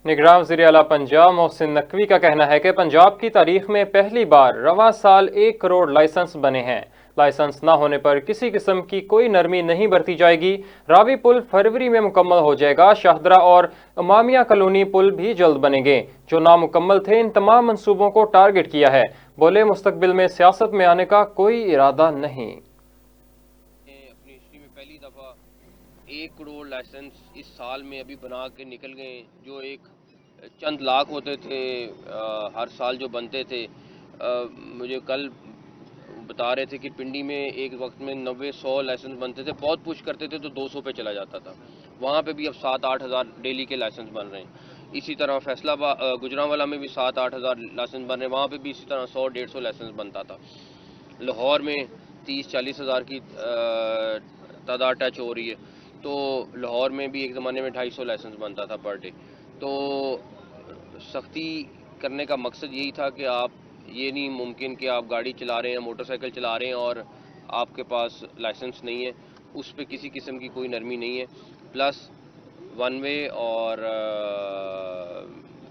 निगरान वज़ीर-ए-आला पंजाब मोहसिन नकवी का कहना है कि पंजाब की तारीख में पहली बार रवां साल 1 करोड़ लाइसेंस बने हैं। लाइसेंस न होने पर किसी किस्म की कोई नरमी नहीं बरती जाएगी। रावी पुल फरवरी में मुकम्मल हो जाएगा। शाहदरा और इमामिया कॉलोनी पुल भी जल्द बनेंगे। जो नामुकम्मल थे, इन तमाम मंसूबों को टारगेट किया है। बोले, मुस्तकबिल में सियासत में आने का कोई इरादा नहीं। अपनी हिस्ट्री में पहली दफ़ा 1 करोड़ लाइसेंस इस साल में अभी बना के निकल गए। जो एक चंद लाख होते थे हर साल जो बनते थे। मुझे कल बता रहे थे कि पिंडी में एक वक्त में 90-100 लाइसेंस बनते थे। बहुत पुश करते थे तो 200 पे चला जाता था। वहाँ पे भी अब 7-8 हज़ार डेली के लाइसेंस बन रहे हैं। इसी तरह फैसलाबाद गुजरांवाला में भी 7-8 हज़ार लाइसेंस बन रहे हैं। वहाँ पे भी इसी तरह 100-150 लाइसेंस बनता था। लाहौर में 30-40 हज़ार की तादाद टच हो रही है। तो लाहौर में भी एक ज़माने में 250 लाइसेंस बनता था पर डे। तो सख्ती करने का मकसद यही था कि आप ये नहीं मुमकिन कि आप गाड़ी चला रहे हैं, मोटरसाइकिल चला रहे हैं और आपके पास लाइसेंस नहीं है। उस पर किसी किस्म की कोई नरमी नहीं है। प्लस वन वे और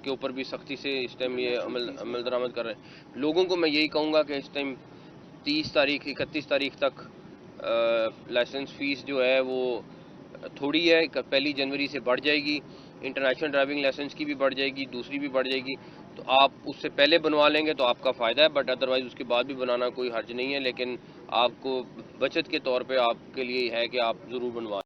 के ऊपर भी सख्ती से इस टाइम ये अमल दरामद कर रहे हैं। लोगों को मैं यही कहूँगा कि इस टाइम 30 तारीख 31 तारीख तक लाइसेंस फ़ीस जो है वो थोड़ी है। 1 जनवरी से बढ़ जाएगी। इंटरनेशनल ड्राइविंग लाइसेंस की भी बढ़ जाएगी, दूसरी भी बढ़ जाएगी। तो आप उससे पहले बनवा लेंगे तो आपका फ़ायदा है, बट अदरवाइज़ उसके बाद भी बनाना कोई हर्ज नहीं है। लेकिन आपको बचत के तौर पे आपके लिए है कि आप ज़रूर बनवा